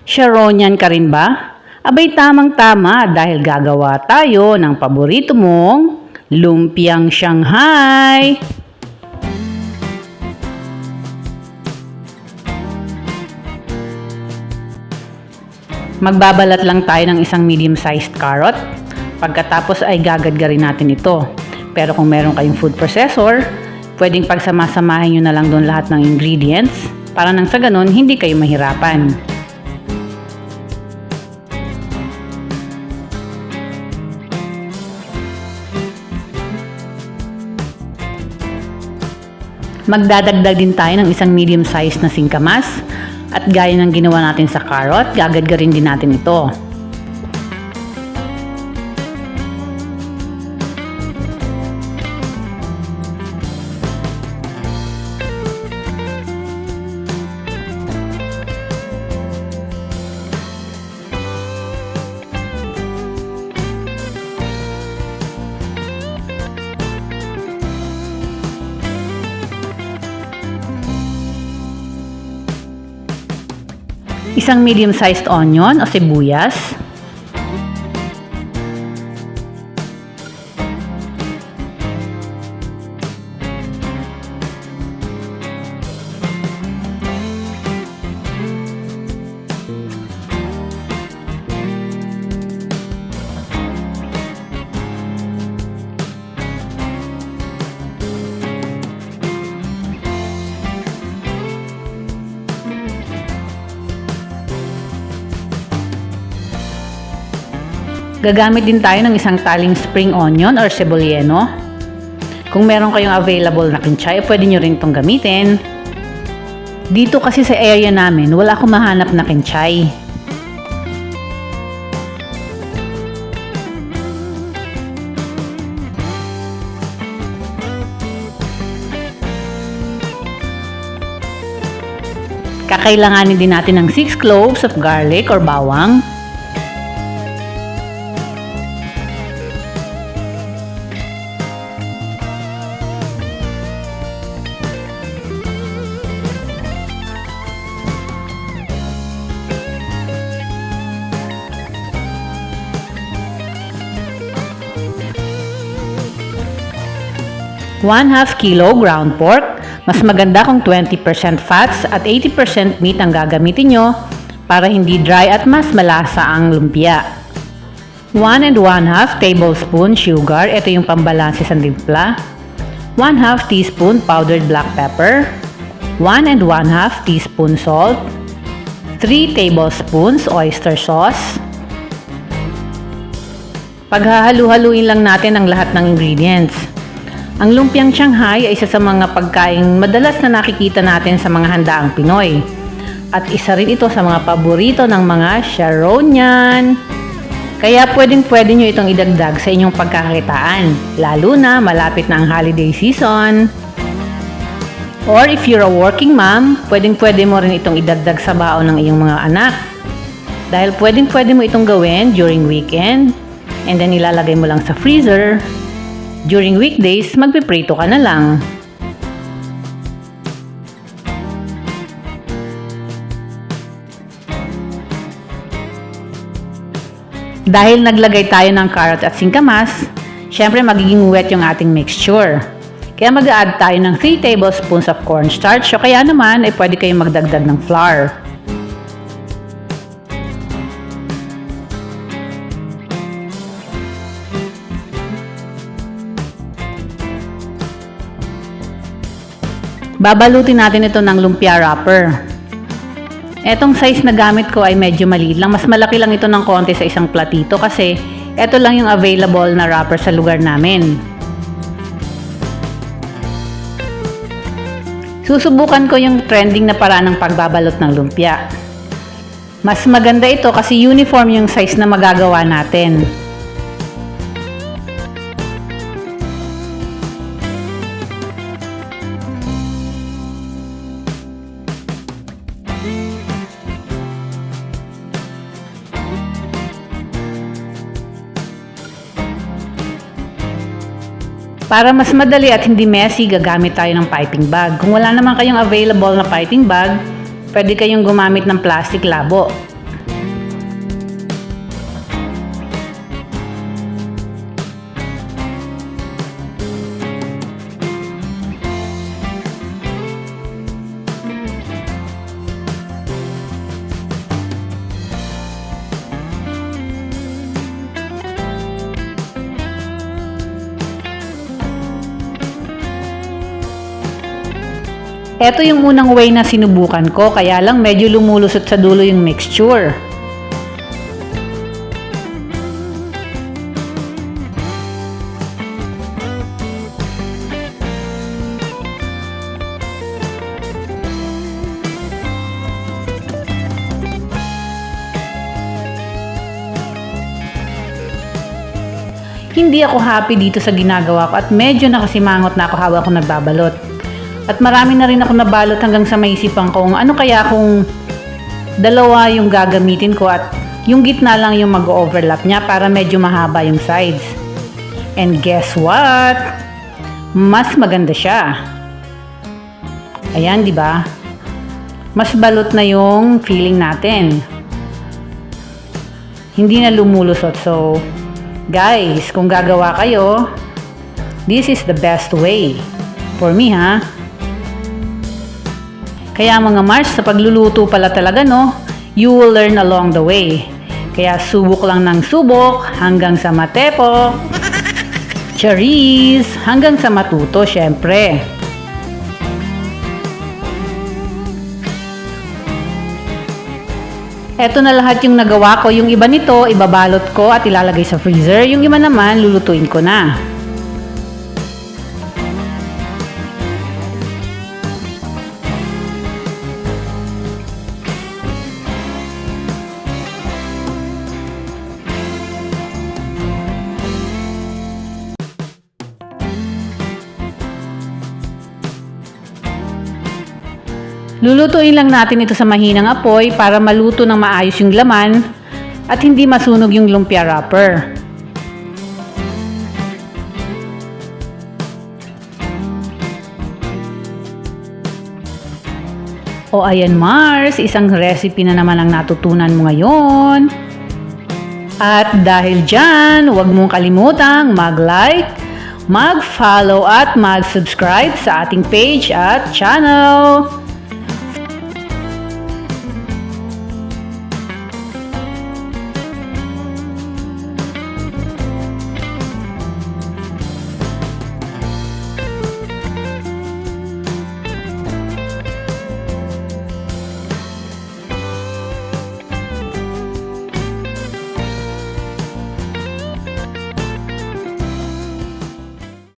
Sharonian ka rin ba? Abay tamang-tama dahil gagawa tayo ng paborito mong lumpiang Shanghai. Magbabalat lang tayo ng isang medium-sized carrot. Pagkatapos ay gagadgarin natin ito. Pero kung meron kayong food processor, pwedeng pagsama-samahin nyo na lang doon lahat ng ingredients para nang sa ganun hindi kayo mahirapan. Magdadagdag din tayo ng isang medium-sized na singkamas at gaya ng ginawa natin sa carrot, gagadgarin din natin ito. Isang medium-sized onion o sibuyas. Gagamit din tayo ng isang taling spring onion or cebollino. Kung meron kayong available na kinchay, pwede nyo rin itong gamitin. Dito kasi sa area namin, wala akong mahanap na kinchay. Kakailanganin din natin ng 6 cloves of garlic or bawang. ½ kilo ground pork. Mas maganda kung 20% fats at 80% meat ang gagamitin nyo para hindi dry at mas malasa ang lumpia. 1 1/2 tablespoon sugar. Ito yung pambalanse sa timpla. 1/2 teaspoon powdered black pepper. 1 1/2 teaspoon salt. 3 tablespoons oyster sauce. Paghahalu-haluin lang natin ang lahat ng ingredients. Ang lumpiang Shanghai ay isa sa mga pagkaing madalas na nakikita natin sa mga handaang Pinoy. At isa rin ito sa mga paborito ng mga Sharonian. Kaya pwedeng-pwede nyo itong idagdag sa inyong pagkakakitaan, lalo na malapit na ang holiday season. Or if you're a working mom, pwedeng-pwede mo rin itong idagdag sa baon ng iyong mga anak. Dahil pwedeng-pwede mo itong gawin during weekend, and then ilalagay mo lang sa freezer. During weekdays, magpiprito ka na lang. Dahil naglagay tayo ng carrot at singkamas, syempre magiging wet yung ating mixture. Kaya mag-add tayo ng 3 tablespoons of cornstarch o kaya naman ay pwede kayong magdagdag ng flour. Babalutin natin ito ng lumpia wrapper. Etong size na gamit ko ay medyo maliit lang. Mas malaki lang ito ng konti sa isang platito kasi ito lang yung available na wrapper sa lugar namin. Susubukan ko yung trending na paraan ng pagbabalot ng lumpia. Mas maganda ito kasi uniform yung size na magagawa natin. Para mas madali at hindi messy, gagamit tayo ng piping bag. Kung wala naman kayong available na piping bag, pwede kayong gumamit ng plastic labo. Ito yung unang way na sinubukan ko, kaya lang medyo lumulusot sa dulo yung mixture. Hindi ako happy dito sa ginagawa ko at medyo nakasimangot na ako habang ako nagbabalot. At marami na rin ako nabalot hanggang sa maisipan ko ano kaya kung dalawa yung gagamitin ko at yung gitna lang yung mag-overlap niya para medyo mahaba yung sides. And guess what? Mas maganda siya. Ayan, di ba? Mas balot na yung feeling natin. Hindi na lumulusot. So, guys, kung gagawa kayo, this is the best way. For me, ha? Kaya mga Mars, sa pagluluto pala talaga, no? You will learn along the way. Kaya subok lang ng subok hanggang sa matepo. Charis! Hanggang sa matuto, syempre. Eto na lahat yung nagawa ko. Yung iba nito, ibabalot ko at ilalagay sa freezer. Yung iba naman, lulutuin ko na. Lulutuin lang natin ito sa mahinang apoy para maluto ng maayos yung laman at hindi masunog yung lumpia wrapper. O ayan Mars, isang recipe na naman ang natutunan mo ngayon. At dahil dyan, huwag mong kalimutang mag-like, mag-follow at mag-subscribe sa ating page at channel.